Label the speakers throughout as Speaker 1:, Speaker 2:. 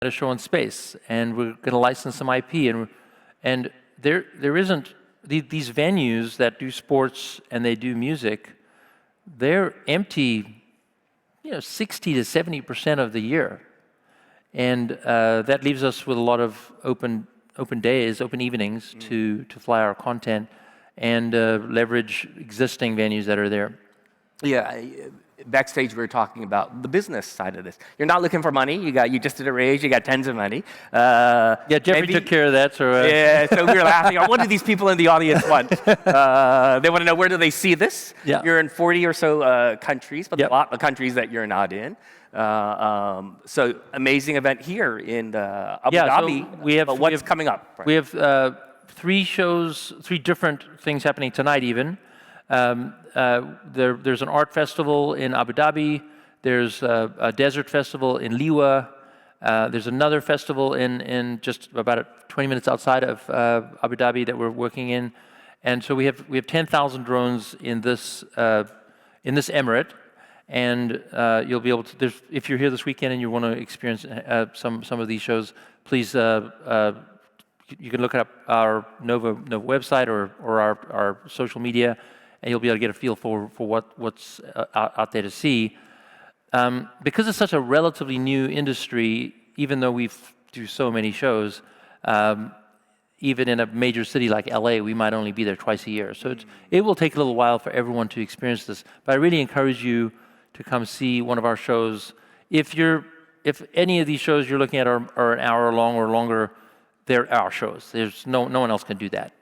Speaker 1: at a show in space, and we're going to license some IP, and there isn't these venues that do sports and they do music. They're empty, 60 to 70% of the year, and that leaves us with a lot of open days, open evenings to fly our content and leverage existing venues that are there.
Speaker 2: Yeah, backstage we were talking about the business side of this. You're not looking for money. You just did a raise. You got tons of money.
Speaker 1: Yeah, Jeffrey took care of that. So
Speaker 2: yeah, so we were laughing. What do these people in the audience want? They want to know, where do they see this?
Speaker 1: Yeah.
Speaker 2: You're in 40 or so countries, but
Speaker 1: Yep.
Speaker 2: a lot of countries that you're not in. So amazing event here in Abu Dhabi.
Speaker 1: So
Speaker 2: what's coming up? Right?
Speaker 1: We have 3 shows, 3 different things happening tonight even. There's an art festival in Abu Dhabi. There's a desert festival in Liwa. There's another festival in just about 20 minutes outside of Abu Dhabi that we're working in. And so we have 10,000 drones in this emirate. And you'll be able to, if you're here this weekend and you want to experience some of these shows, please, you can look up our Nova website or our social media, and you'll be able to get a feel for what's out there to see. Because it's such a relatively new industry, even though we do so many shows, even in a major city like LA, we might only be there twice a year. So it will take a little while for everyone to experience this. But I really encourage you to come see one of our shows. If any of these shows you're looking at are an hour long or longer, they're our shows. There's no one else can do that.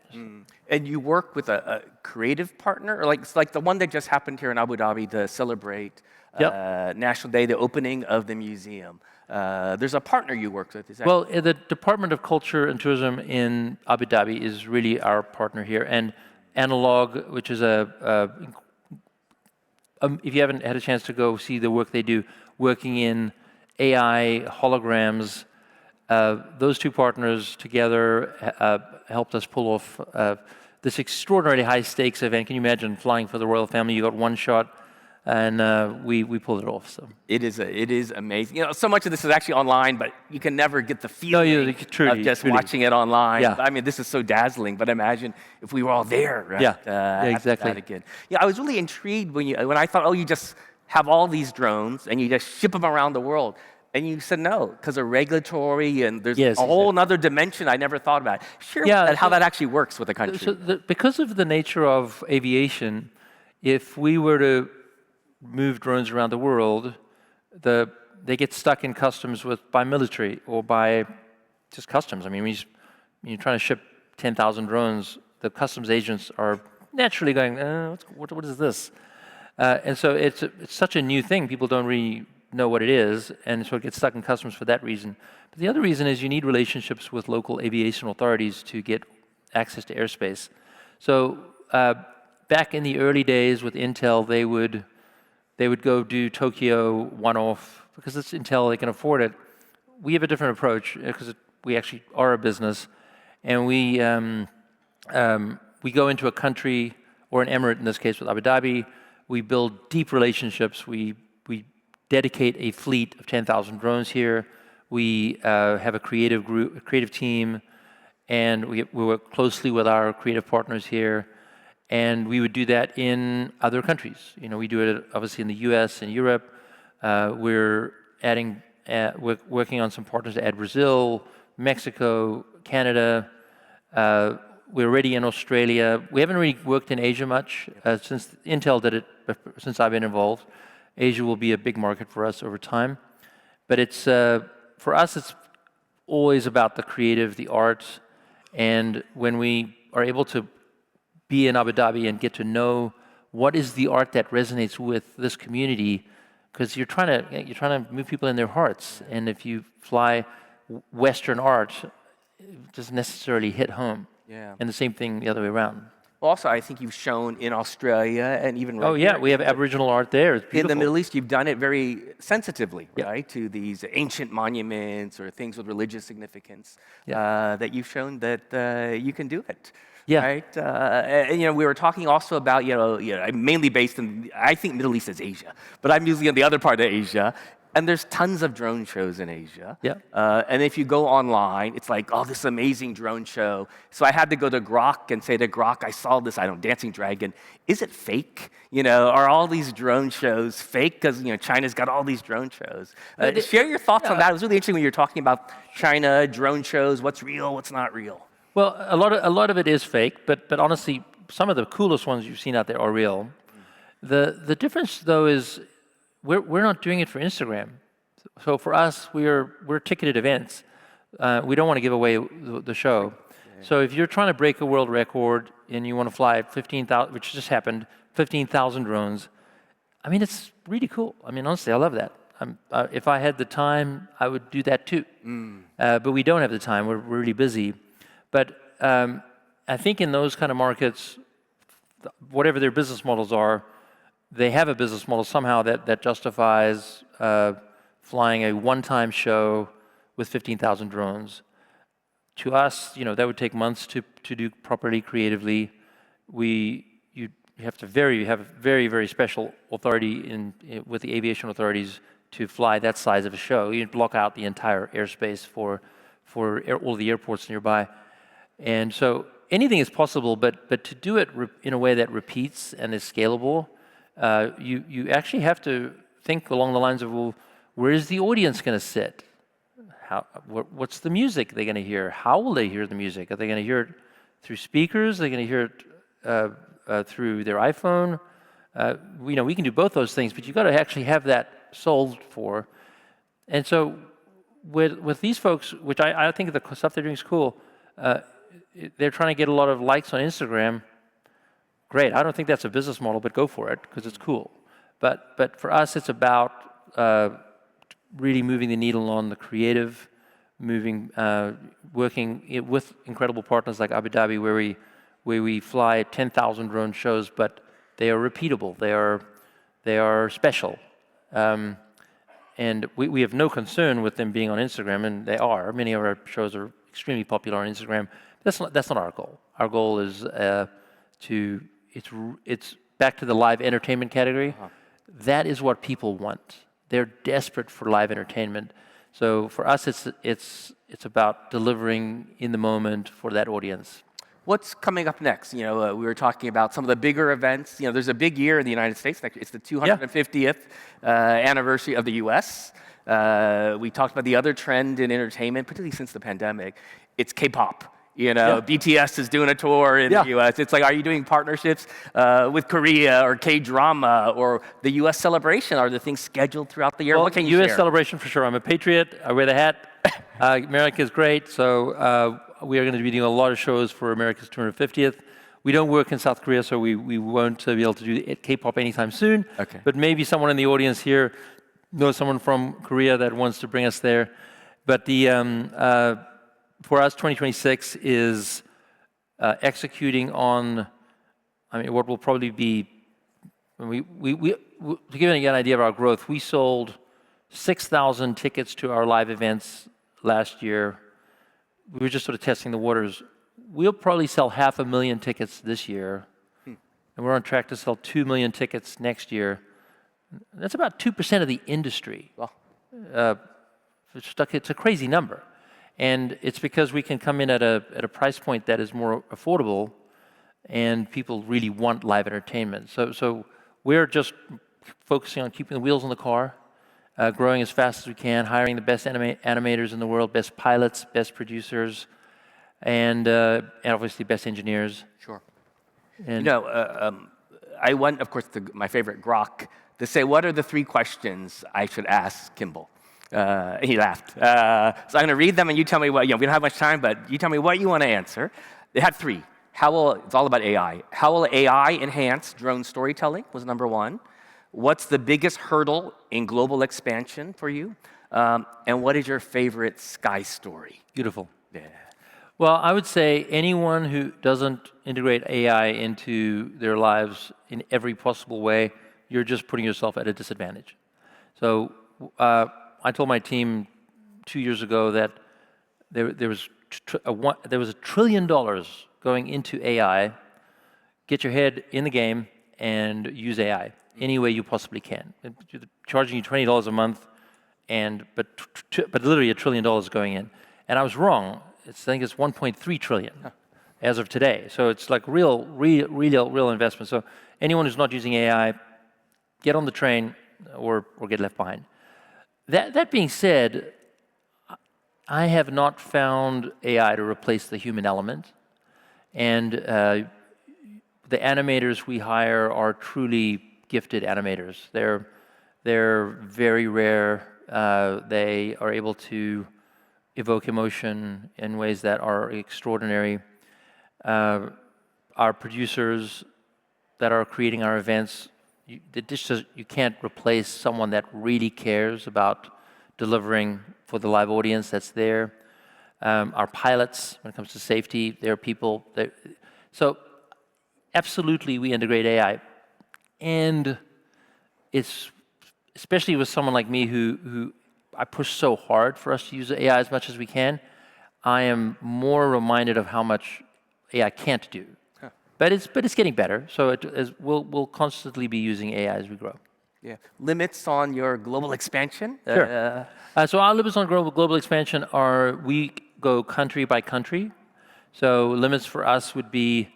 Speaker 2: And you work with a creative partner, or like the one that just happened here in Abu Dhabi to celebrate National Day, the opening of the museum. There's a partner you worked with, is that?
Speaker 1: Well, the Department of Culture and Tourism in Abu Dhabi is really our partner here, and Analog, which is if you haven't had a chance to go see the work they do, working in AI holograms, those 2 partners together helped us pull off this extraordinarily high stakes event. Can you imagine flying for the royal family? You got one shot, and we pulled it off. So it
Speaker 2: is amazing. So much of this is actually online, but you can never get the feeling
Speaker 1: truly,
Speaker 2: of just watching it online.
Speaker 1: Yeah.
Speaker 2: I mean, this is so dazzling. But imagine if we were all there. Right?
Speaker 1: Yeah, exactly.
Speaker 2: Again. Yeah, I was really intrigued when I thought, you just have all these drones and you just ship them around the world. And you said no, because of regulatory, and there's a whole other dimension I never thought about. Share how that actually works with a country.
Speaker 1: So because of the nature of aviation, if we were to move drones around the world, they get stuck in customs by military or by just customs. I mean, when you're trying to ship 10,000 drones, the customs agents are naturally going, what is this? And so it's such a new thing. People don't really know what it is, and so it gets stuck in customs for that reason. But the other reason is you need relationships with local aviation authorities to get access to airspace. So back in the early days with Intel, they would go do Tokyo one-off because it's Intel, they can afford it. We have a different approach because we actually are a business, and we go into a country or an emirate, in this case with Abu Dhabi. We build deep relationships. We dedicate a fleet of 10,000 drones here. We have a creative team, and we work closely with our creative partners here. And we would do that in other countries. We do it obviously in the U.S. and Europe. We're working on some partners to add Brazil, Mexico, Canada. We're already in Australia. We haven't really worked in Asia much since Intel did it. Since I've been involved, Asia will be a big market for us over time. But it's for us, it's always about the creative, the art, and when we are able to be in Abu Dhabi and get to know what is the art that resonates with this community, because you're trying to move people in their hearts, and if you fly Western art, it doesn't necessarily hit home.
Speaker 2: Yeah.
Speaker 1: And the same thing the other way around.
Speaker 2: Also, I think you've shown in Australia and even
Speaker 1: we have Aboriginal art there. It's beautiful.
Speaker 2: In the Middle East, you've done it very sensitively, right, to these ancient monuments or things with religious significance. That you've shown that you can do it.
Speaker 1: Yeah.
Speaker 2: Right. And we were talking also about I'm mainly based in, I think Middle East is Asia, but I'm usually in the other part of Asia. And there's tons of drone shows in Asia.
Speaker 1: Yeah.
Speaker 2: And if you go online, it's like, oh, this amazing drone show. So I had to go to Grok and say to Grok, I saw this, I don't know, dancing dragon. Is it fake? Are all these drone shows fake? Because China's got all these drone shows. Share your thoughts on that. It was really interesting when you were talking about China, drone shows, what's real, what's not real.
Speaker 1: Well, a lot of it is fake, but honestly, some of the coolest ones you've seen out there are real. The difference, though, is we're not doing it for Instagram. So for us, we're ticketed events. We don't want to give away the show. Yeah. So if you're trying to break a world record and you want to fly 15,000, which just happened, 15,000 drones, I mean, it's really cool. I mean, honestly, I love that. If I had the time, I would do that too. But we don't have the time. We're really busy. But I think in those kind of markets, whatever their business models are, they have a business model somehow that justifies flying a one-time show with 15,000 drones. To us, that would take months to do properly creatively. You have a very, very special authority with the aviation authorities to fly that size of a show. You block out the entire airspace for all the airports nearby. And so anything is possible, but to do it in a way that repeats and is scalable, you actually have to think along the lines of, well, where is the audience going to sit? What's the music they're going to hear? How will they hear the music? Are they going to hear it through speakers? Are they going to hear it through their iPhone? We can do both those things, but you've got to actually have that solved for. And so with these folks, which I think the stuff they're doing is cool, they're trying to get a lot of likes on Instagram. Great. I don't think that's a business model, but go for it because it's cool. But for us, it's about really moving the needle on the creative, working with incredible partners like Abu Dhabi, where we fly 10,000 drone shows, but they are repeatable. They are special, and we have no concern with them being on Instagram, and they are. Many of our shows are extremely popular on Instagram. That's not our goal. Our goal is it's back to the live entertainment category. Uh-huh. That is what people want. They're desperate for live entertainment. So for us, it's about delivering in the moment for that audience.
Speaker 2: What's coming up next? We were talking about some of the bigger events. There's a big year in the United States. It's the 250th anniversary of the U.S. We talked about the other trend in entertainment, particularly since the pandemic. It's K-pop. BTS is doing a tour in the U.S. It's like, are you doing partnerships with Korea or K-drama or the U.S. celebration? Are there things scheduled throughout the year?
Speaker 1: Well,
Speaker 2: what can you
Speaker 1: U.S.
Speaker 2: share?
Speaker 1: celebration for sure. I'm a patriot. I wear the hat. America is great. So we are going to be doing a lot of shows for America's 250th. We don't work in South Korea, so we won't be able to do K-pop anytime soon.
Speaker 2: Okay.
Speaker 1: But maybe someone in the audience here knows someone from Korea that wants to bring us there. But for us, 2026 is executing on, what will probably be, to give you an idea of our growth, we sold 6,000 tickets to our live events last year. We were just sort of testing the waters. We'll probably sell 500,000 tickets this year, and we're on track to sell 2 million tickets next year. That's about 2% of the industry.
Speaker 2: Wow.
Speaker 1: It's a crazy number. And it's because we can come in at a price point that is more affordable, and people really want live entertainment. So we're just focusing on keeping the wheels on the car, growing as fast as we can, hiring the best animators in the world, best pilots, best producers, and obviously best engineers.
Speaker 2: Sure. And I went, of course, to my favorite Grok to say, what are the 3 questions I should ask Kimball? He laughed. So I'm going to read them, and you tell me what. We don't have much time, but you tell me what you want to answer. They had 3. It's all about AI. How will AI enhance drone storytelling? Was number 1. What's the biggest hurdle in global expansion for you? And what is your favorite sky story?
Speaker 1: Beautiful.
Speaker 2: Yeah.
Speaker 1: Well, I would say anyone who doesn't integrate AI into their lives in every possible way, you're just putting yourself at a disadvantage. So I told my team 2 years ago that there was $1 trillion going into AI. Get your head in the game and use AI any way you possibly can. Charging you $20 a month but literally $1 trillion going in. And I was wrong. I think it's 1.3 trillion as of today. So it's like real investment. So anyone who's not using AI, get on the train or get left behind. That being said, I have not found AI to replace the human element. And the animators we hire are truly gifted animators. They're very rare. They are able to evoke emotion in ways that are extraordinary. Our producers that are creating our events, you can't replace someone that really cares about delivering for the live audience that's there. Our pilots, when it comes to safety, they're people. So absolutely we integrate AI. And it's, especially with someone like me who I push so hard for us to use AI as much as we can, I am more reminded of how much AI can't do. Huh. But it's getting better. So we'll constantly be using AI as we grow.
Speaker 2: Yeah. Limits on your global expansion?
Speaker 1: Sure. So our limits on global expansion are we go country by country. So limits for us would be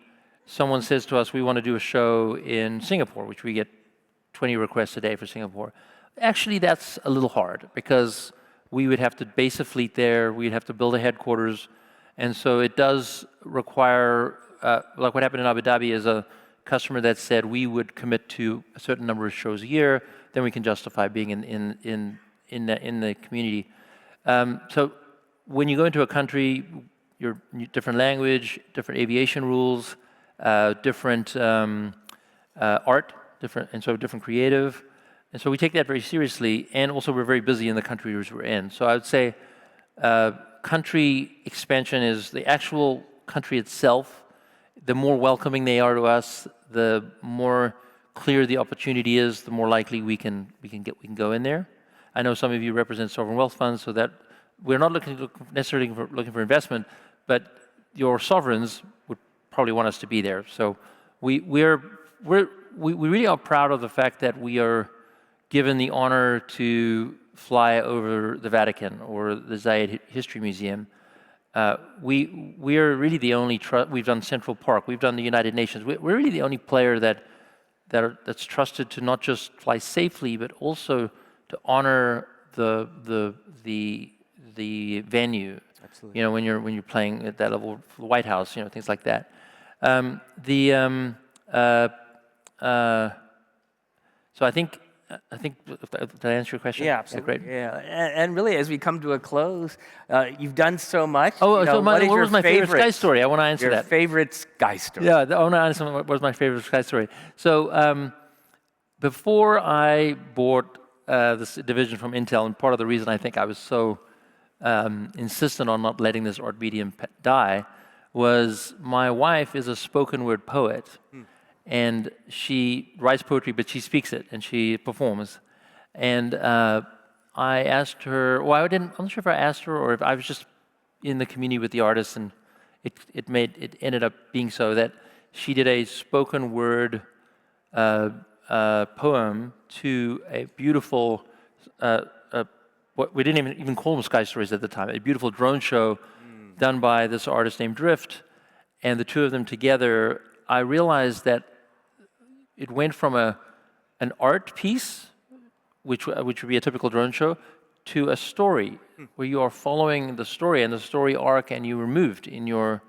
Speaker 1: someone says to us, we want to do a show in Singapore, which we get 20 requests a day for Singapore. Actually, that's a little hard because we would have to base a fleet there, we'd have to build a headquarters, and so it does require, like what happened in Abu Dhabi is a customer that said we would commit to a certain number of shows a year, then we can justify being in the community. So when you go into a country, you're different language, different aviation rules, different art, different creative. And so we take that very seriously, and also we're very busy in the countries we're in. So I would say country expansion is the actual country itself. The more welcoming they are to us, the more clear the opportunity is, the more likely we can go in there. I know some of you represent sovereign wealth funds, so that we're not necessarily looking for investment, but your sovereigns would probably want us to be there. So we really are proud of the fact that we are given the honor to fly over the Vatican or the Zayed History Museum. We are really the only, we've done Central Park, we've done the United Nations. We're really the only player that's trusted to not just fly safely, but also to honor the venue. Absolutely. You know, when you're playing at that level, the White House, you know, things like that. So I think, did I answer your question?
Speaker 2: Yeah, absolutely.
Speaker 1: Great.
Speaker 2: Yeah, and really, as we come to a close, you've done so much.
Speaker 1: Oh, so what was my favorite Sky story? I want to answer that.
Speaker 2: Your favorite Sky story?
Speaker 1: Yeah, I want to answer what was my favorite Sky story. So before I bought this division from Intel, and part of the reason I think I was so insistent on not letting this art medium die was my wife is a spoken word poet. And she writes poetry, but she speaks it and she performs. And I asked her, well, I'm not sure if I asked her or if I was just in the community with the artists, and it ended up being so that she did a spoken word poem to a beautiful, what we didn't even call them Sky Stories at the time, a beautiful drone show done by this artist named Drift, and the two of them together. I realized that it went from an art piece, which would be a typical drone show, to a story where you are following the story and the story arc, and you were moved in your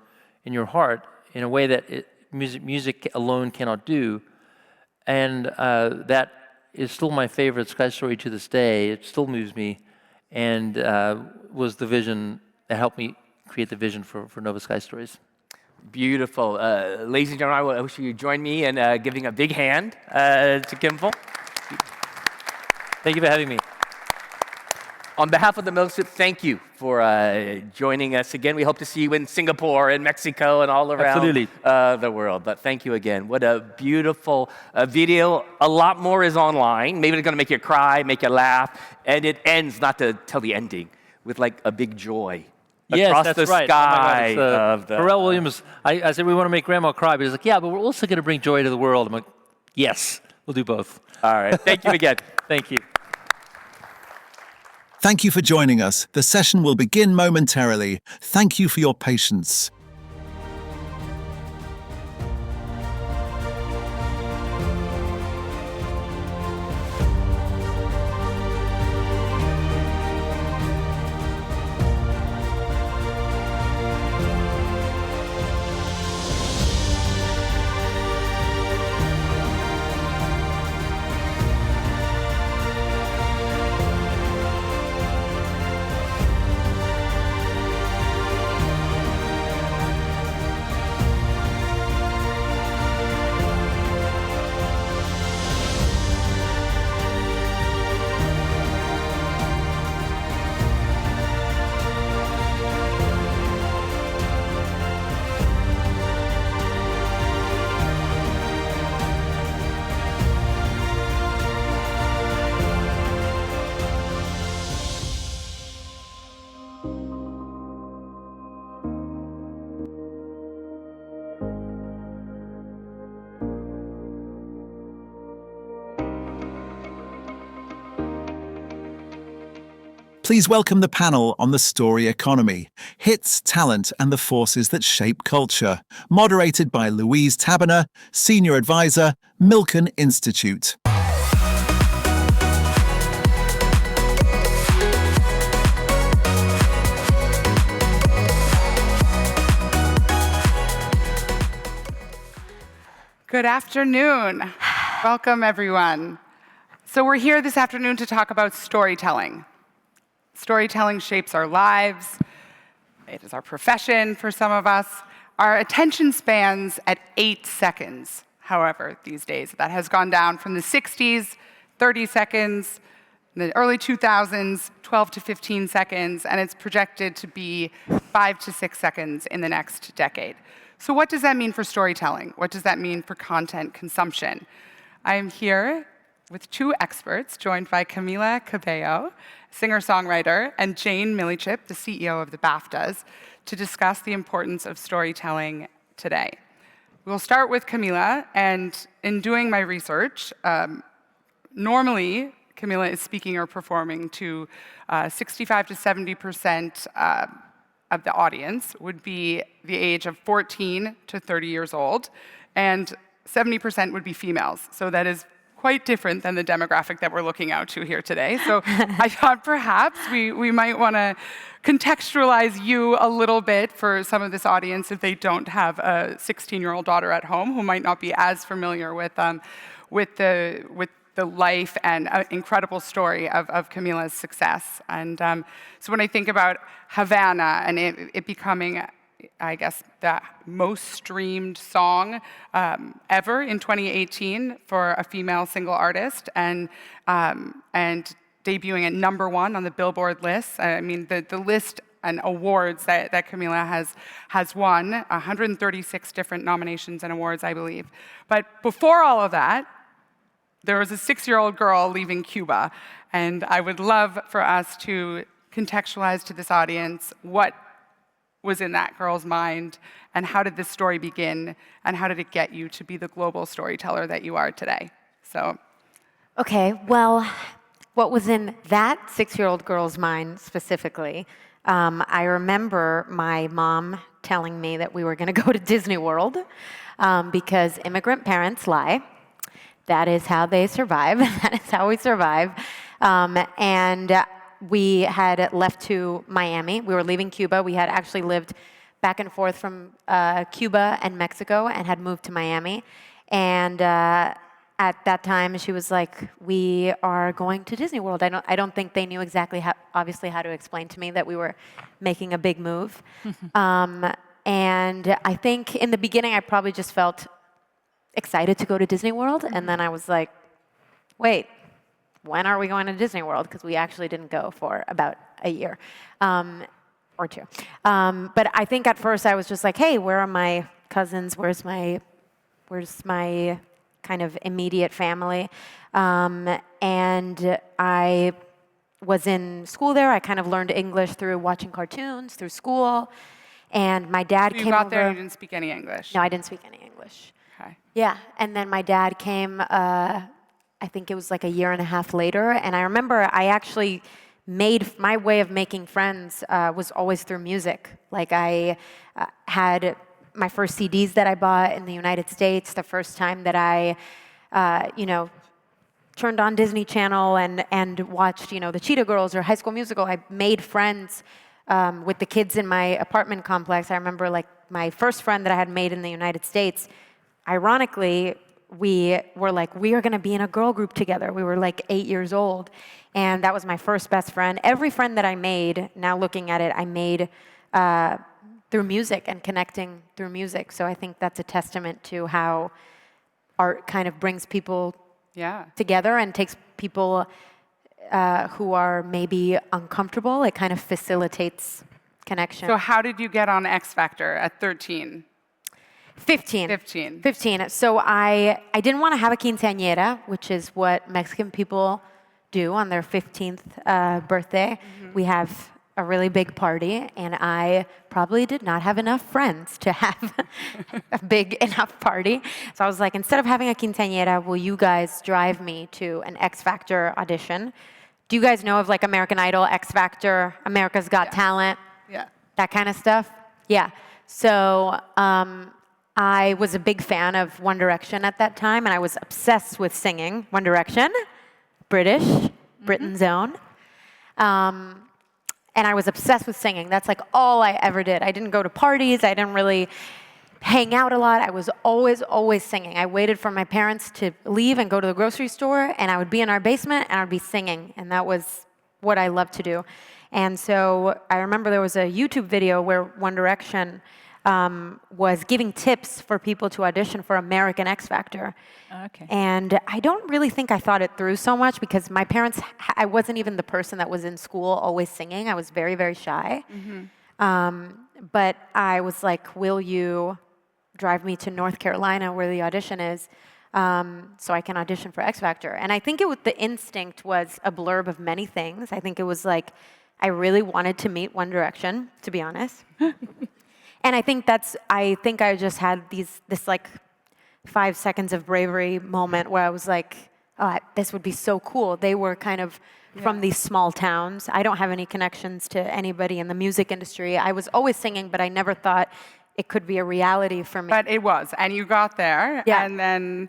Speaker 1: heart in a way that music alone cannot do. And that is still my favorite Sky story to this day. It still moves me, and was the vision that helped me create the vision for Nova Sky Stories.
Speaker 2: Beautiful. Ladies and gentlemen, I wish you would join me in giving a big hand to Kimpel.
Speaker 1: Thank you for having me.
Speaker 2: On behalf of the Milkship, thank you for joining us again. We hope to see you in Singapore and Mexico and all around the world. But thank you again. What a beautiful video. A lot more is online. Maybe it's going to make you cry, make you laugh. And it ends, not to tell the ending, with like a big joy. Across
Speaker 1: yes,
Speaker 2: the
Speaker 1: that's right.
Speaker 2: sky.
Speaker 1: Pharrell Williams, I said, we want to make Grandma cry. But he's like, yeah, but we're also going to bring joy to the world. I'm like, yes, we'll do both.
Speaker 2: All right. Thank you again.
Speaker 1: Thank you.
Speaker 3: Thank you for joining us. The session will begin momentarily. Thank you for your patience. Please welcome the panel on the story economy, hits, talent, and the forces that shape culture, moderated by Louise Taberner, Senior Advisor, Milken Institute.
Speaker 4: Good afternoon. Welcome, everyone. So we're here this afternoon to talk about storytelling. Storytelling shapes our lives. It is our profession for some of us. Our attention spans at 8 seconds, however, these days. That has gone down from the 60s, 30 seconds, in the early 2000s, 12 to 15 seconds, and it's projected to be 5 to 6 seconds in the next decade. So what does that mean for storytelling? What does that mean for content consumption? I am here with two experts, joined by Camila Cabello, singer-songwriter, and Jane Millichip, the CEO of the BAFTAs, to discuss the importance of storytelling today. We'll start with Camila, and in doing my research, normally Camila is speaking or performing to 65 to 70% of the audience would be the age of 14 to 30 years old, and 70% would be females. So that is quite different than the demographic that we're looking out to here today. So I thought perhaps we might want to contextualize you a little bit for some of this audience if they don't have a 16-year-old daughter at home who might not be as familiar with the life and incredible story of Camila's success. And so when I think about Havana and it becoming, I guess, the most streamed song ever in 2018 for a female single artist, and debuting at #1 on the Billboard list. I mean, the list and awards that Camila has won, 136 different nominations and awards, I believe. But before all of that, there was a 6-year-old girl leaving Cuba, and I would love for us to contextualize to this audience what was in that girl's mind, and how did this story begin, and how did it get you to be the global storyteller that you are today? So,
Speaker 5: okay, well, what was in that 6-year-old girl's mind specifically? I remember my mom telling me that we were going to go to Disney World because immigrant parents lie. That is how they survive. That is how we survive. And we had left to Miami. We were leaving Cuba. We had actually lived back and forth from Cuba and Mexico and had moved to Miami. And at that time, she was like, "We are going to Disney World." I don't think they knew exactly obviously how to explain to me that we were making a big move. And I think in the beginning, I probably just felt excited to go to Disney World. And then I was like, wait, when are we going to Disney World? Because we actually didn't go for about a year or two. But I think at first I was just like, hey, where are my cousins? Where's my kind of immediate family? And I was in school there. I kind of learned English through watching cartoons, through school. And my dad came over.
Speaker 4: You got there and you didn't speak any English?
Speaker 5: No, I didn't speak any English.
Speaker 4: Okay.
Speaker 5: Yeah, and then my dad came, I think it was like a year and a half later, and I remember I actually my way of making friends was always through music. Like I had my first CDs that I bought in the United States, the first time that I, turned on Disney Channel and watched, the Cheetah Girls or High School Musical. I made friends with the kids in my apartment complex. I remember like my first friend that I had made in the United States, ironically, we were like, we are going to be in a girl group together. We were like 8 years old. And that was my first best friend. Every friend that I made, now looking at it, I made through music and connecting through music. So I think that's a testament to how art kind of brings people together and takes people who are maybe uncomfortable. It kind of facilitates connection.
Speaker 4: So how did you get on X Factor at 13?
Speaker 5: 15. So I didn't want to have a quinceañera, which is what Mexican people do on their 15th birthday. We have a really big party, and I probably did not have enough friends to have a big enough party. So I was like, instead of having a quinceañera, will you guys drive me to an X Factor audition? Do you guys know of like American Idol, X Factor, America's Got Talent?
Speaker 4: Yeah.
Speaker 5: That kind of stuff? Yeah. So I was a big fan of One Direction at that time, and I was obsessed with singing. One Direction, British, Britain's own. And I was obsessed with singing. That's like all I ever did. I didn't go to parties. I didn't really hang out a lot. I was always singing. I waited for my parents to leave and go to the grocery store, and I would be in our basement, and I would be singing. And that was what I loved to do. And so I remember there was a YouTube video where One Direction was giving tips for people to audition for American X Factor.
Speaker 6: Okay.
Speaker 5: And I don't really think I thought it through so much because my parents, I wasn't even the person that was in school always singing. I was very, very shy. But I was like, will you drive me to North Carolina where the audition is so I can audition for X Factor? And I think the instinct was a blurb of many things. I think it was like, I really wanted to meet One Direction, to be honest. And I think I just had this like 5 seconds of bravery moment where I was like, oh, this would be so cool. They were kind of from these small towns. I don't have any connections to anybody in the music industry. I was always singing, but I never thought it could be a reality for me.
Speaker 4: But it was, and you got there, and then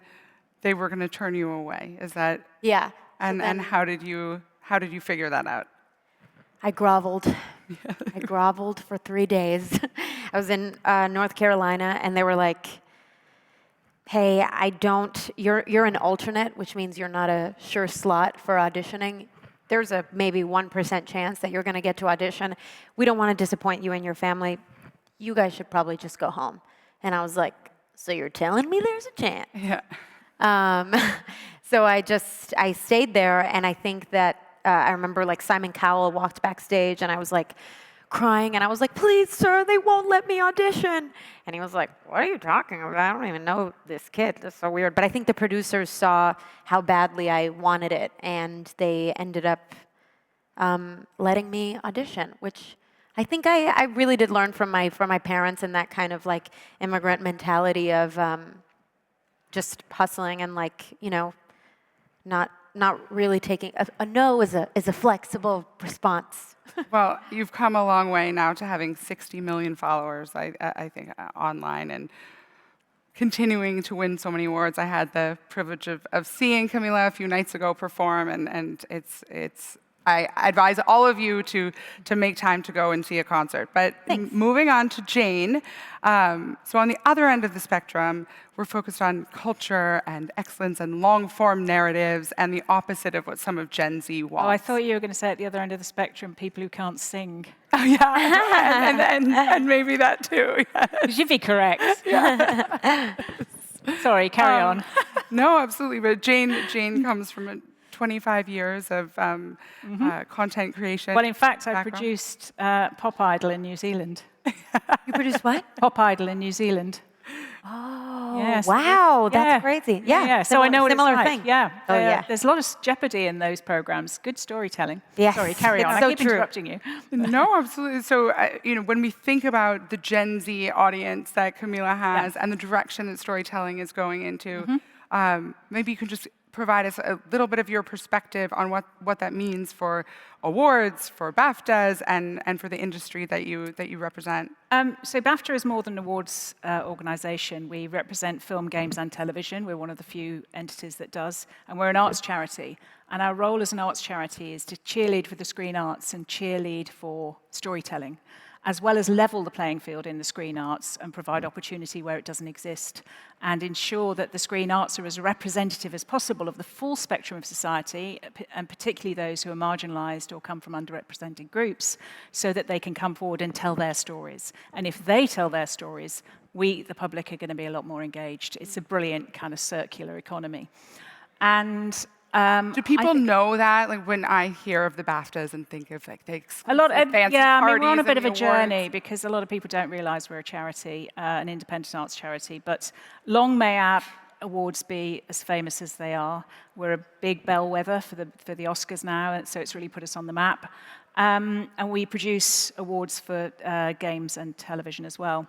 Speaker 4: they were going to turn you away. Is that?
Speaker 5: Yeah.
Speaker 4: And how did you figure that out?
Speaker 5: I groveled. I groveled for 3 days. I was in North Carolina, and they were like, hey, you're an alternate, which means you're not a sure slot for auditioning. There's a maybe 1% chance that you're going to get to audition. We don't want to disappoint you and your family. You guys should probably just go home. And I was like, so you're telling me there's a chance?
Speaker 4: Yeah.
Speaker 5: So I stayed there, and I think that I remember like Simon Cowell walked backstage, and I was like crying, and I was like, please, sir, they won't let me audition. And he was like, what are you talking about? I don't even know this kid. That's so weird. But I think the producers saw how badly I wanted it, and they ended up letting me audition, which I think I really did learn from my parents and that kind of like immigrant mentality of just hustling and like, not really taking a no is a flexible response.
Speaker 4: Well, you've come a long way now to having 60 million followers, I think, online, and continuing to win so many awards. I had the privilege of seeing Camila a few nights ago perform, and I advise all of you to make time to go and see a concert. But moving on to Jane, so on the other end of the spectrum, we're focused on culture and excellence and long-form narratives and the opposite of what some of Gen Z wants.
Speaker 6: Oh, I thought you were going to say at the other end of the spectrum, people who can't sing.
Speaker 4: Oh, yeah, and maybe that too. Yeah.
Speaker 6: You'd be correct. Sorry, carry on.
Speaker 4: No, absolutely. But Jane comes from 25 years of content creation.
Speaker 6: Well, in fact, I produced Pop Idol in New Zealand.
Speaker 5: You produced what?
Speaker 6: Pop Idol in New Zealand.
Speaker 5: Oh,
Speaker 6: yes.
Speaker 5: Wow, that's crazy. Yeah,
Speaker 6: so I know what
Speaker 5: similar
Speaker 6: it's like.
Speaker 5: thing.
Speaker 6: Yeah.
Speaker 5: Oh, yeah.
Speaker 6: There's a lot of jeopardy in those programs. Good storytelling.
Speaker 5: Yes.
Speaker 6: Sorry, carry on.
Speaker 5: It's
Speaker 6: I
Speaker 5: so
Speaker 6: keep
Speaker 5: true.
Speaker 6: interrupting you.
Speaker 4: No, absolutely. So, when we think about the Gen Z audience that Camila has and the direction that storytelling is going into, maybe you can just provide us a little bit of your perspective on what that means for awards, for BAFTAs, and for the industry that you represent.
Speaker 6: So BAFTA is more than an awards organisation. We represent film, games, and television. We're one of the few entities that does, and we're an arts charity. And our role as an arts charity is to cheerlead for the screen arts and cheerlead for storytelling, as well as level the playing field in the screen arts and provide opportunity where it doesn't exist, and ensure that the screen arts are as representative as possible of the full spectrum of society, and particularly those who are marginalized or come from underrepresented groups, so that they can come forward and tell their stories. And if they tell their stories, we, the public, are going to be a lot more engaged. It's a brilliant kind of circular economy. And
Speaker 4: do people know that? Like when I hear of the BAFTAs and think of like the exclusive fancy
Speaker 6: yeah, I mean,
Speaker 4: parties
Speaker 6: we're on a bit
Speaker 4: and
Speaker 6: of a
Speaker 4: the
Speaker 6: journey
Speaker 4: awards.
Speaker 6: because a lot of people don't realise we're a charity, an independent arts charity. But long may our awards be as famous as they are. We're a big bellwether for the Oscars now, and so it's really put us on the map. And we produce awards for games and television as well.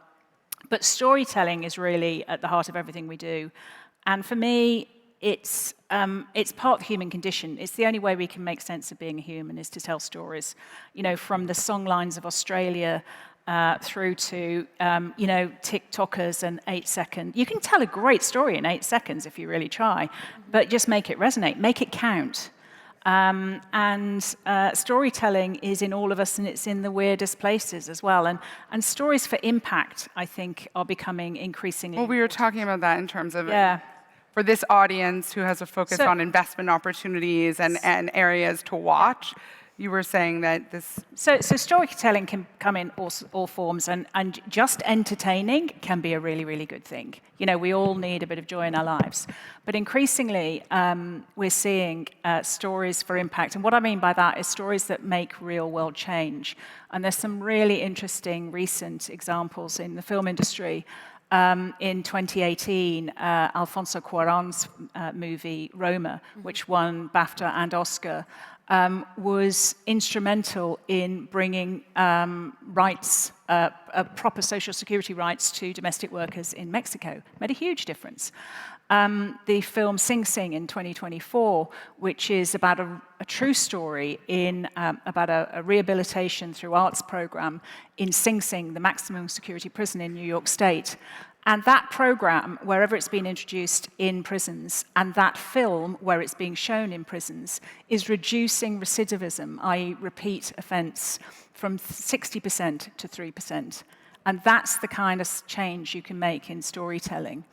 Speaker 6: But storytelling is really at the heart of everything we do. And for me, it's part of the human condition. It's the only way we can make sense of being a human is to tell stories. You know, from the songlines of Australia through to, TikTokers and 8 seconds. You can tell a great story in 8 seconds if you really try, but just make it resonate, make it count. Storytelling is in all of us, and it's in the weirdest places as well. And stories for impact, I think, are becoming increasingly
Speaker 4: Well, we were talking about that in terms of for this audience who has a focus on investment opportunities and areas to watch. You were saying that this...
Speaker 6: So storytelling can come in all forms, and just entertaining can be a really, really good thing. You know, we all need a bit of joy in our lives. But increasingly, we're seeing stories for impact. And what I mean by that is stories that make real-world change. And there's some really interesting recent examples in the film industry. In 2018, Alfonso Cuarón's movie Roma, which won BAFTA and Oscar, was instrumental in bringing rights, proper social security rights to domestic workers in Mexico. Made a huge difference. The film Sing Sing in 2024, which is about a true story about a rehabilitation through arts program in Sing Sing, the maximum security prison in New York State. And that program, wherever it's been introduced in prisons, and that film, where it's being shown in prisons, is reducing recidivism, i.e. repeat offence, from 60% to 3%. And that's the kind of change you can make in storytelling.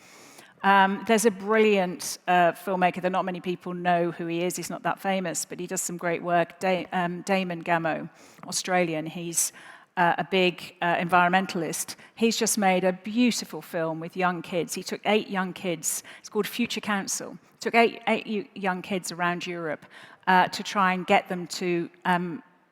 Speaker 6: There's a brilliant filmmaker that not many people know who he is. He's not that famous, but he does some great work. Damon Gamo, Australian. He's a big environmentalist. He's just made a beautiful film with young kids. He took 8 young kids. It's called Future Council. Took eight young kids around Europe to try and get them to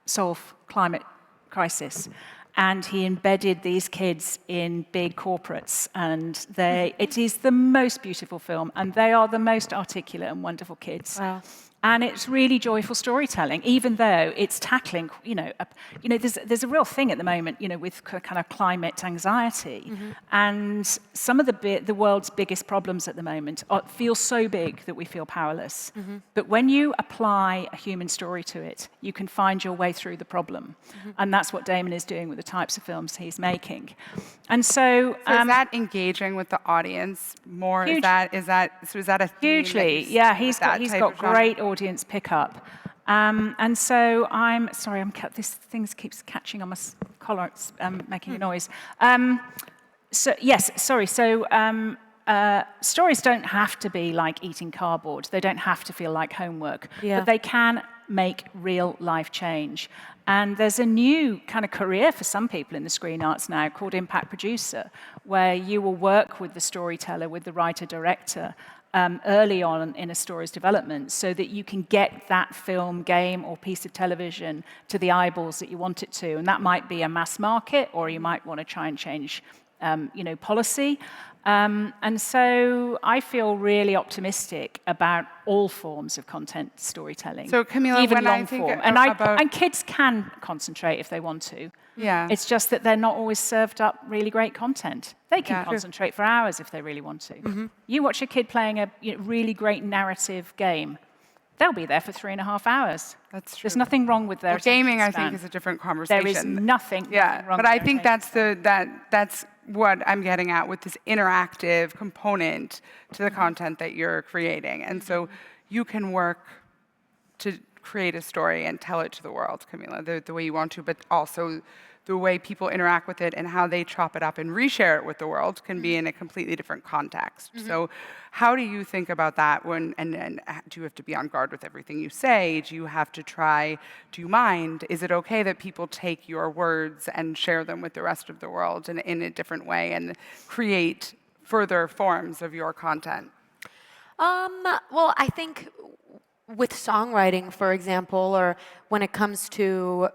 Speaker 6: solve climate crisis. And he embedded these kids in big corporates, and it is the most beautiful film, and they are the most articulate and wonderful kids.
Speaker 5: Wow.
Speaker 6: And it's really joyful storytelling, even though it's tackling, there's a real thing at the moment, with kind of climate anxiety. And some of the world's biggest problems at the moment feel so big that we feel powerless. But when you apply a human story to it, you can find your way through the problem. And that's what Damon is doing with the types of films he's making. And so...
Speaker 4: is that engaging with the audience more? Is that a theme?
Speaker 6: Hugely, yeah. He's got great audience pickup. And so this thing keeps catching on my collar, it's making a noise. Stories don't have to be like eating cardboard. They don't have to feel like homework, but they can make real life change. And there's a new kind of career for some people in the screen arts now called impact producer, where you will work with the storyteller, with the writer-director, early on in a story's development, so that you can get that film, game, or piece of television to the eyeballs that you want it to. And that might be a mass market, or you might want to try and change policy. And so I feel really optimistic about all forms of content storytelling.
Speaker 4: So Camila,
Speaker 6: even
Speaker 4: when
Speaker 6: long
Speaker 4: I think
Speaker 6: form.
Speaker 4: about...
Speaker 6: And kids can concentrate if they want to.
Speaker 4: Yeah.
Speaker 6: It's just that they're not always served up really great content. They can
Speaker 4: Yeah.
Speaker 6: concentrate for hours if they really want to. You watch a kid playing a really great narrative game, they'll be there for 3.5 hours.
Speaker 4: That's true.
Speaker 6: There's nothing wrong with their
Speaker 4: Gaming, I
Speaker 6: attention
Speaker 4: think,
Speaker 6: span.
Speaker 4: is a different conversation.
Speaker 6: There is nothing
Speaker 4: Yeah,
Speaker 6: wrong
Speaker 4: but
Speaker 6: with
Speaker 4: I
Speaker 6: their
Speaker 4: think
Speaker 6: attention
Speaker 4: that's what I'm getting at with this interactive component to the content that you're creating. And so you can work to create a story and tell it to the world, Camila, the way you want to, but also the way people interact with it and how they chop it up and reshare it with the world can be in a completely different context. So how do you think about that and do you have to be on guard with everything you say? Do you have to do you mind? Is it okay that people take your words and share them with the rest of the world in a different way and create further forms of your content?
Speaker 5: Well, I think with songwriting, for example, or when it comes to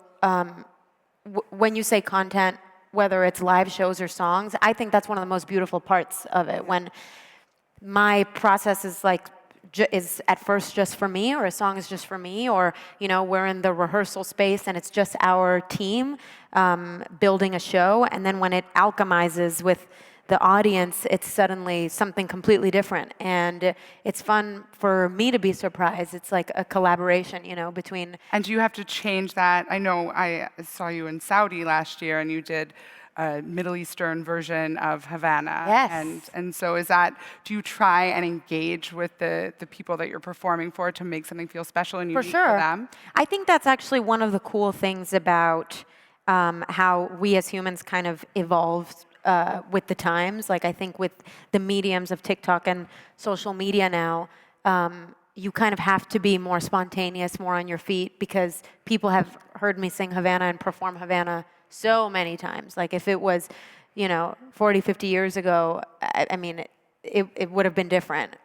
Speaker 5: when you say content, whether it's live shows or songs, I think that's one of the most beautiful parts of it. When my process is is at first just for me, or a song is just for me, or we're in the rehearsal space and it's just our team building a show, and then when it alchemizes with the audience, it's suddenly something completely different. And it's fun for me to be surprised. It's like a collaboration, between...
Speaker 4: And do you have to change that? I know I saw you in Saudi last year, and you did a Middle Eastern version of Havana.
Speaker 5: Yes.
Speaker 4: And so do you try and engage with the people that you're performing for to make something feel special and unique for them?
Speaker 5: I think that's actually one of the cool things about how we as humans kind of evolved with the times. Like, I think with the mediums of TikTok and social media now, you kind of have to be more spontaneous, more on your feet, because people have heard me sing Havana and perform Havana so many times. Like, if it was, 40, 50 years ago, I mean, it would have been different.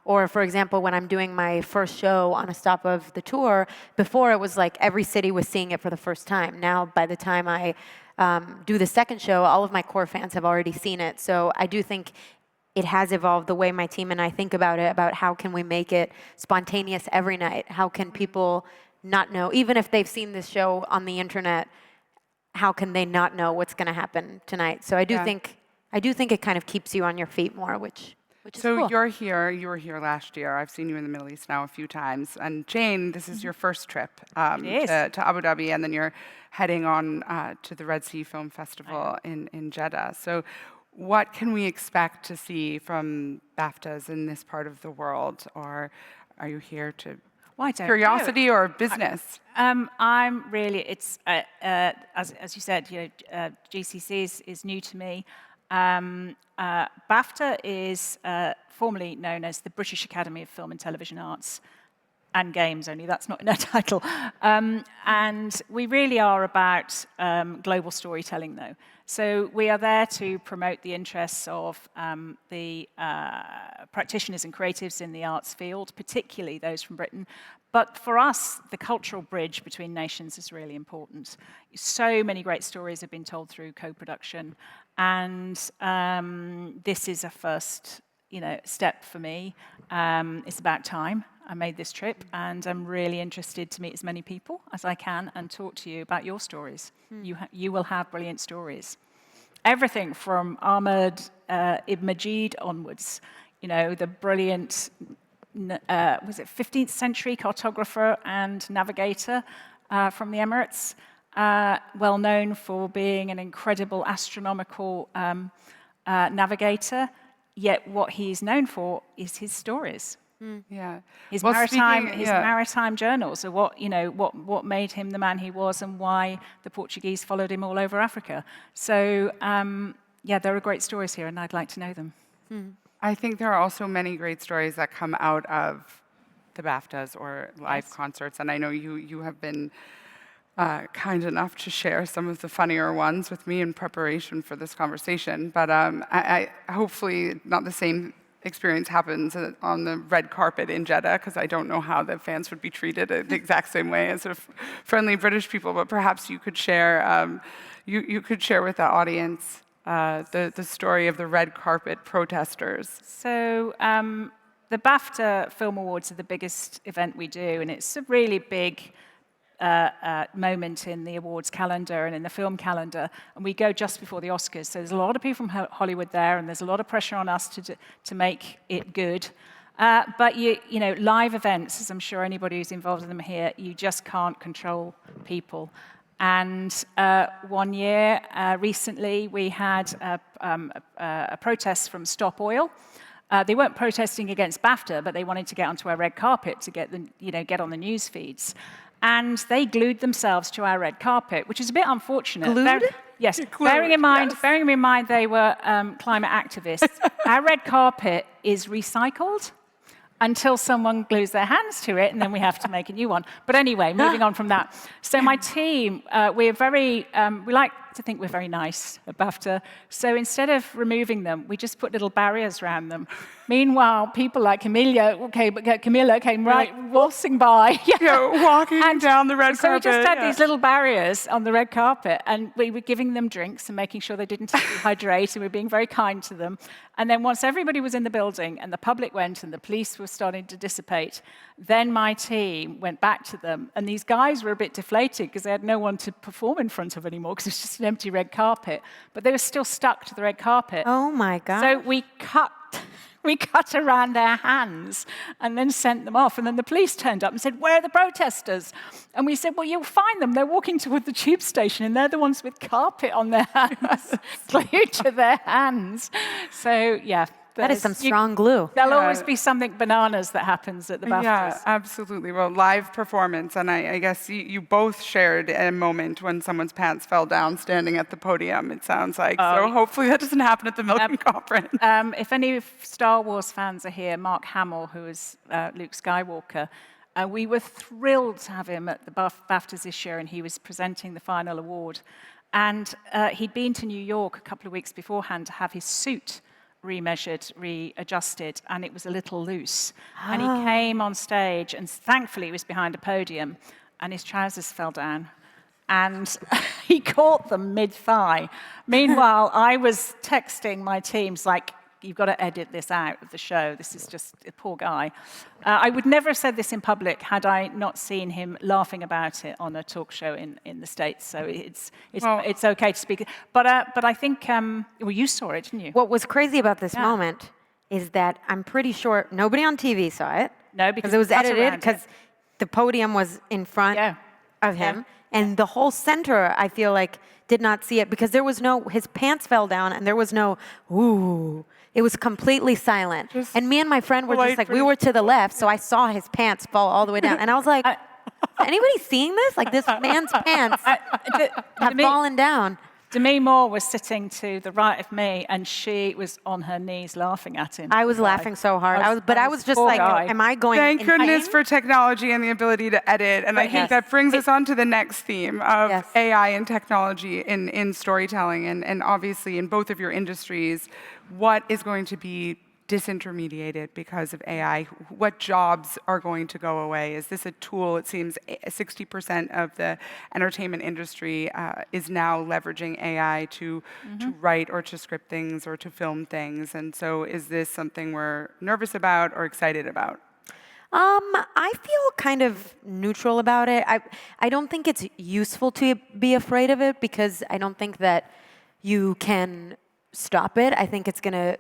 Speaker 5: Or, for example, when I'm doing my first show on a stop of the tour, before it was like every city was seeing it for the first time. Now, by the time I do the second show, all of my core fans have already seen it. So I do think it has evolved the way my team and I think about it, about how can we make it spontaneous every night? How can people not know, even if they've seen this show on the internet, how can they not know what's going to happen tonight? So I do think it kind of keeps you on your feet more, which is cool.
Speaker 4: So you were here last year. I've seen you in the Middle East now a few times. And Jane, this is your first trip to Abu Dhabi, and then you're heading on to the Red Sea Film Festival in Jeddah. So what can we expect to see from BAFTAs in this part of the world? Or are you here to curiosity or business?
Speaker 6: I'm really, it's, as you said, GCC is new to me. BAFTA is formerly known as the British Academy of Film and Television Arts and Games, only that's not in our title. And we really are about global storytelling, though. So we are there to promote the interests of the practitioners and creatives in the arts field, particularly those from Britain. But for us, the cultural bridge between nations is really important. So many great stories have been told through co-production, and this is a first, step for me. It's about time I made this trip, and I'm really interested to meet as many people as I can and talk to you about your stories. You will have brilliant stories. Everything from Ahmed Ibn Majid onwards, the brilliant, was it 15th century cartographer and navigator from the Emirates, well known for being an incredible astronomical navigator, yet what he's known for is his stories.
Speaker 4: Yeah,
Speaker 6: his maritime journals are what made him the man he was, and why the Portuguese followed him all over Africa. So there are great stories here, and I'd like to know them.
Speaker 4: I think there are also many great stories that come out of the BAFTAs or live concerts, and I know you have been kind enough to share some of the funnier ones with me in preparation for this conversation. But I hopefully not the same experience happens on the red carpet in Jeddah, because I don't know how the fans would be treated the exact same way as sort of friendly British people. But perhaps you could share, you could share with the audience the story of the red carpet protesters.
Speaker 6: So the BAFTA Film Awards are the biggest event we do, and it's a really big moment in the awards calendar and in the film calendar, and we go just before the Oscars. So there's a lot of people from Hollywood there, and there's a lot of pressure on us to make it good. But you know, live events, as I'm sure anybody who's involved in them here, you just can't control people. And one year, recently, we had a protest from Stop Oil. They weren't protesting against BAFTA, but they wanted to get onto our red carpet to get on the news feeds. And they glued themselves to our red carpet, which is a bit unfortunate.
Speaker 5: Glued?
Speaker 6: Yes.
Speaker 4: Glued,
Speaker 6: bearing in mind they were climate activists. Our red carpet is recycled until someone glues their hands to it, and then we have to make a new one. But anyway, moving on from that. So my team, we like to think we're very nice at BAFTA. So instead of removing them, we just put little barriers around them. Meanwhile, people like Camila came waltzing by.
Speaker 4: Walking down the red carpet.
Speaker 6: So we just had these little barriers on the red carpet, and we were giving them drinks and making sure they didn't dehydrate, and we were being very kind to them. And then once everybody was in the building and the public went and the police were starting to dissipate, then my team went back to them, and these guys were a bit deflated because they had no one to perform in front of anymore because it was just an empty red carpet. But they were still stuck to the red carpet.
Speaker 5: Oh my God.
Speaker 6: So we cut around their hands and then sent them off. And then the police turned up and said, "Where are the protesters?" And we said, "Well, you'll find them. They're walking toward the tube station, and they're the ones with carpet on their hands, glued to their hands." So, yeah.
Speaker 5: That is some strong glue.
Speaker 6: There'll always be something bananas that happens at the BAFTAs.
Speaker 4: Yeah, absolutely. Well, live performance, and I guess you both shared a moment when someone's pants fell down standing at the podium, it sounds like. So hopefully that doesn't happen at the Milken Conference.
Speaker 6: If any Star Wars fans are here, Mark Hamill, who is Luke Skywalker, we were thrilled to have him at the BAFTAs this year, and he was presenting the final award. And he'd been to New York a couple of weeks beforehand to have his suit remeasured, readjusted, and it was a little loose. And he came on stage, and thankfully he was behind a podium, and his trousers fell down. And he caught them mid-thigh. Meanwhile, I was texting my teams like, "You've got to edit this out of the show. This is just a poor guy." I would never have said this in public had I not seen him laughing about it on a talk show in the States. So it's okay to speak. But I think, well, you saw it, didn't you?
Speaker 5: What was crazy about this moment is that I'm pretty sure nobody on TV saw it.
Speaker 6: No, because
Speaker 5: it was edited, because the podium was in front of him. And the whole center, I feel like, did not see it because there was his pants fell down and there was no, ooh. It was completely silent. And me and my friend were just like, we were to the left, so I saw his pants fall all the way down. And I was like, anybody seeing this? Like, this man's pants have fallen down.
Speaker 6: Demi Moore was sitting to the right of me, and she was on her knees laughing at him.
Speaker 5: I was laughing so hard. I was just like, am I going
Speaker 4: Thank
Speaker 5: insane?
Speaker 4: goodness for technology and the ability to edit. And I think that brings us on to the next theme of AI and technology in storytelling. And obviously, in both of your industries, what is going to be disintermediated because of AI? What jobs are going to go away? Is this a tool? It seems 60% of the entertainment industry is now leveraging AI to write or to script things or to film things. And so is this something we're nervous about or excited about?
Speaker 5: I feel kind of neutral about it. I don't think it's useful to be afraid of it because I don't think that you can stop it. I think it's going to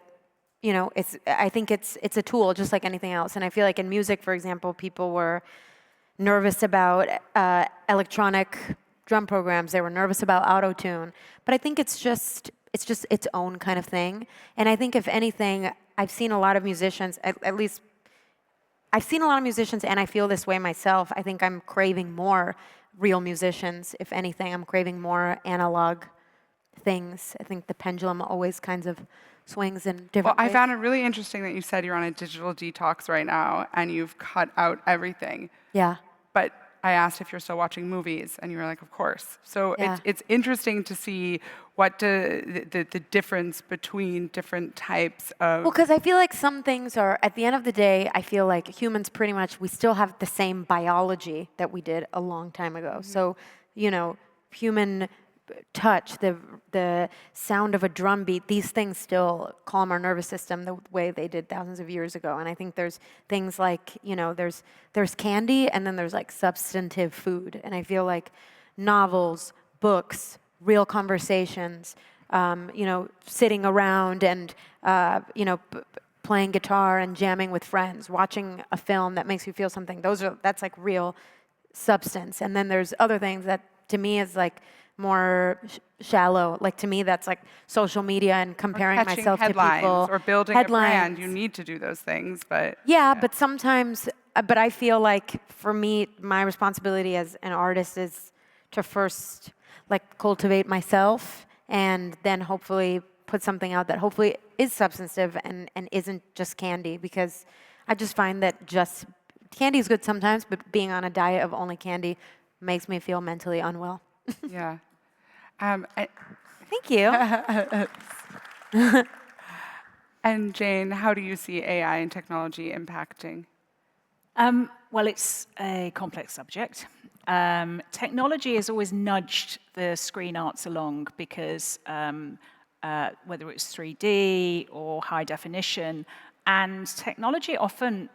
Speaker 5: I think it's a tool just like anything else. And I feel like in music, for example, people were nervous about electronic drum programs. They were nervous about auto-tune. But I think it's just its own kind of thing. And I think if anything, I've seen a lot of musicians, at least I've seen a lot of musicians, and I feel this way myself. I think I'm craving more real musicians. If anything, I'm craving more analog things. I think the pendulum always kinds of swings in different ways.
Speaker 4: I found it really interesting that you said you're on a digital detox right now and you've cut out everything.
Speaker 5: Yeah.
Speaker 4: But I asked if you're still watching movies, and you were like, of course. So it's interesting to see what the difference between different types of...
Speaker 5: Well, because I feel like some things are, at the end of the day, I feel like humans pretty much, we still have the same biology that we did a long time ago. So, human touch, the sound of a drum beat, these things still calm our nervous system the way they did thousands of years ago. And I think there's things like, there's candy, and then there's like substantive food. And I feel like novels, books, real conversations, sitting around and, playing guitar and jamming with friends, watching a film that makes you feel something. That's like real substance. And then there's other things that to me is like more shallow. Like to me, that's like social media and comparing myself to people.
Speaker 4: Or building a brand. You need to do those things, but
Speaker 5: yeah, but sometimes, but I feel like for me, my responsibility as an artist is to first like cultivate myself, and then hopefully put something out that hopefully is substantive and isn't just candy, because I just find that just candy is good sometimes, but being on a diet of only candy makes me feel mentally unwell.
Speaker 4: Yeah.
Speaker 5: Thank you.
Speaker 4: And Jane, how do you see AI and technology impacting?
Speaker 6: Well, it's a complex subject. Technology has always nudged the screen arts along because whether it's 3D or high definition, and technology often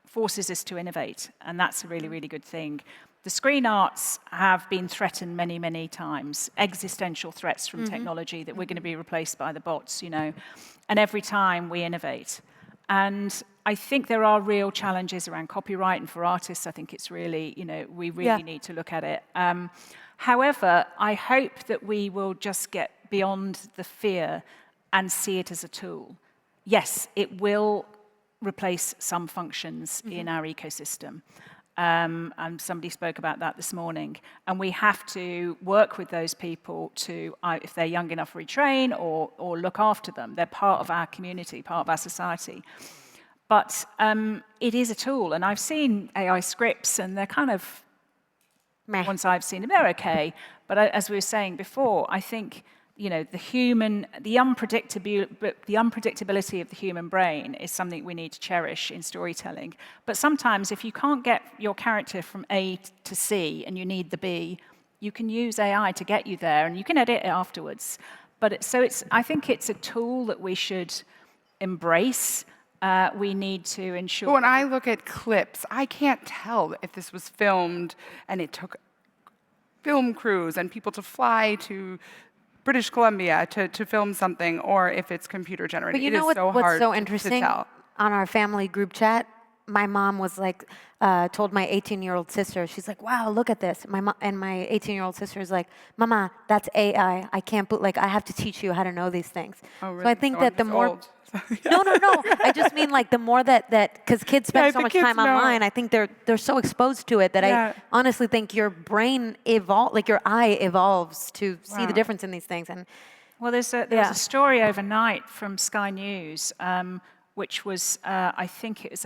Speaker 6: forces us to innovate, and that's a really, really good thing. The screen arts have been threatened many, many times, existential threats from technology that we're going to be replaced by the bots, and every time we innovate. And I think there are real challenges around copyright, and for artists, I think it's really, we really need to look at it. However, I hope that we will just get beyond the fear and see it as a tool. Yes, it will replace some functions in our ecosystem. And somebody spoke about that this morning. And we have to work with those people to, if they're young enough, retrain or look after them. They're part of our community, part of our society. But it is a tool. And I've seen AI scripts, and they're kind of, once I've seen them, they're okay. But as we were saying before, I think the unpredictability of the human brain is something we need to cherish in storytelling. But sometimes if you can't get your character from A to C and you need the B, you can use AI to get you there, and you can edit it afterwards. But I think it's a tool that we should embrace. We need to ensure.
Speaker 4: But when I look at clips, I can't tell if this was filmed and it took film crews and people to fly to British Columbia to film something, or if it's computer generated.
Speaker 5: But you know what's so interesting?
Speaker 4: To tell.
Speaker 5: On our family group chat, my mom was like, told my 18-year-old sister, she's like, wow, look at this. And my 18-year-old sister is like, Mama, that's AI. I can't I have to teach you how to know these things.
Speaker 4: Oh, really?
Speaker 5: So I think that the more.
Speaker 4: Old.
Speaker 5: No. I just mean like the more that because kids spend so much time online, I think they're so exposed to it that I honestly think your brain your eye evolves to see the difference in these things. And
Speaker 6: well, there's a story overnight from Sky News, which was I think it was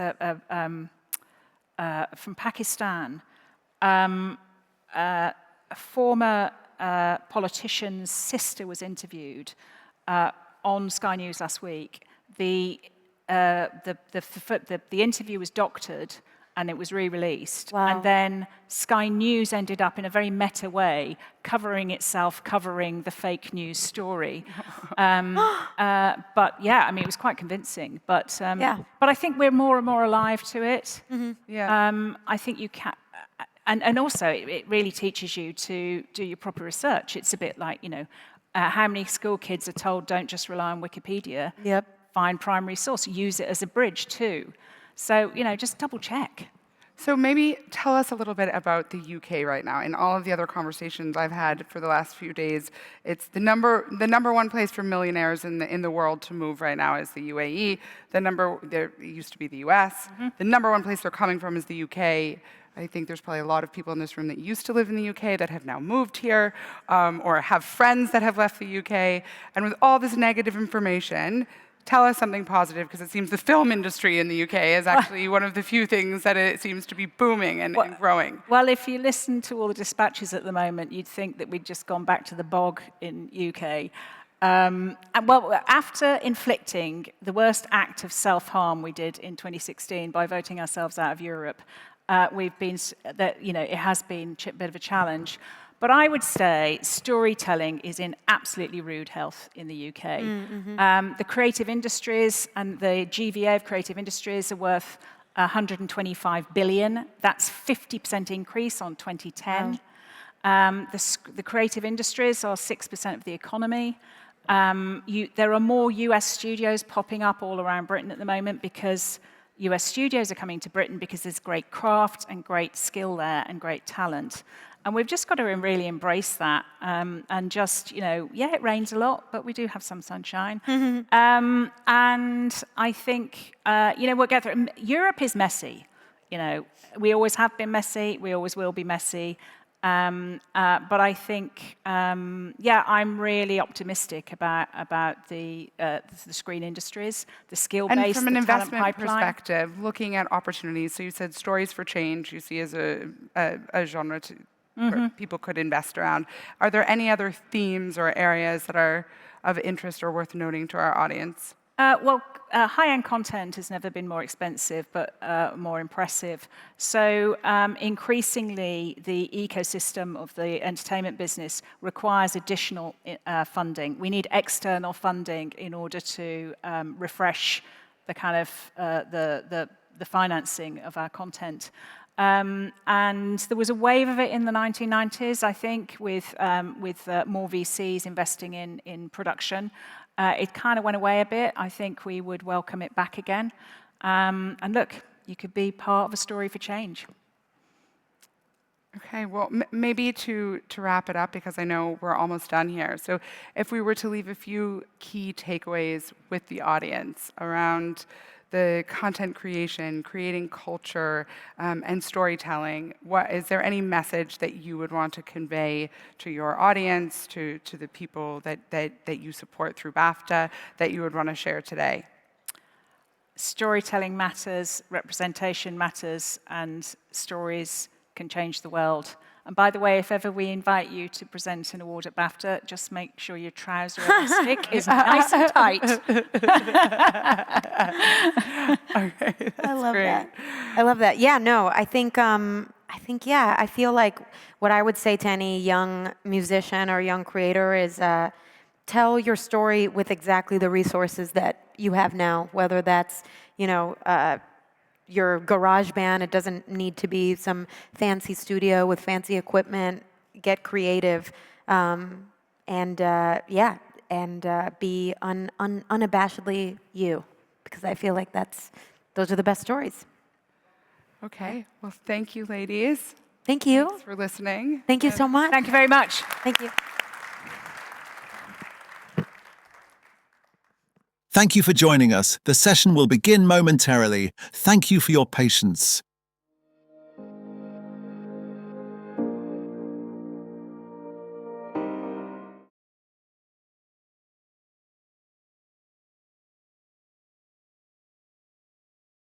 Speaker 6: from Pakistan. A former politician's sister was interviewed on Sky News last week. The interview was doctored and it was re-released.
Speaker 5: Wow.
Speaker 6: And then Sky News ended up in a very meta way covering the fake news story. But yeah, I mean, it was quite convincing. But I think we're more and more alive to it.
Speaker 5: Mm-hmm.
Speaker 4: Yeah.
Speaker 6: I think you can. And also, it really teaches you to do your proper research. It's a bit like, how many school kids are told don't just rely on Wikipedia.
Speaker 5: Yep.
Speaker 6: Find primary source, use it as a bridge too. So, just double check.
Speaker 4: So maybe tell us a little bit about the UK right now. In all of the other conversations I've had for the last few days, it's the number one place for millionaires in the world to move right now is the UAE. There used to be the US. Mm-hmm. The number one place they're coming from is the UK. I think there's probably a lot of people in this room that used to live in the UK that have now moved here, or have friends that have left the UK. And with all this negative information, tell us something positive, because it seems the film industry in the UK is actually one of the few things that it seems to be booming and growing.
Speaker 6: Well, if you listen to all the dispatches at the moment, you'd think that we'd just gone back to the bog in UK. After inflicting the worst act of self-harm we did in 2016 by voting ourselves out of Europe, it has been a bit of a challenge. But I would say storytelling is in absolutely rude health in the UK. The creative industries and the GVA of creative industries are worth 125 billion. That's 50% increase on 2010. Wow. The creative industries are 6% of the economy. There are more US studios popping up all around Britain at the moment because US studios are coming to Britain because there's great craft and great skill there and great talent. And we've just got to really embrace that and just, it rains a lot, but we do have some sunshine. And I think, we'll get through. Europe is messy. We always have been messy. We always will be messy. But I think, I'm really optimistic about the screen industries, the skill-based,
Speaker 4: and from an investment
Speaker 6: pipeline.
Speaker 4: perspective, looking at opportunities. So you said stories for change. You see as a genre where people could invest around. Are there any other themes or areas that are of interest or worth noting to our audience?
Speaker 6: High-end content has never been more expensive, but more impressive. So increasingly, the ecosystem of the entertainment business requires additional funding. We need external funding in order to refresh the kind of the financing of our content. And there was a wave of it in the 1990s, I think, with more VCs investing in production. It kind of went away a bit. I think we would welcome it back again. And look, you could be part of a story for change.
Speaker 4: Okay, well, maybe to wrap it up, because I know we're almost done here. So if we were to leave a few key takeaways with the audience around the content creation, creating culture, and storytelling, is there any message that you would want to convey to your audience, to the people that you support through BAFTA, that you would want to share today?
Speaker 6: Storytelling matters, representation matters, and stories can change the world. And by the way, if ever we invite you to present an award at BAFTA, just make sure your trouser elastic is nice and tight.
Speaker 4: Okay,
Speaker 5: I love
Speaker 4: great.
Speaker 5: that. I love that. Yeah, no, I feel like what I would say to any young musician or young creator is tell your story with exactly the resources that you have now, whether that's, your garage band. It doesn't need to be some fancy studio with fancy equipment. Get creative, and be unabashedly you, because I feel like those are the best stories.
Speaker 4: Okay, well, thank you, ladies.
Speaker 5: Thank you.
Speaker 4: Thanks for listening.
Speaker 5: Thank you so much.
Speaker 6: Thank you very much.
Speaker 5: Thank you.
Speaker 3: Thank you for joining us. The session will begin momentarily. Thank you for your patience.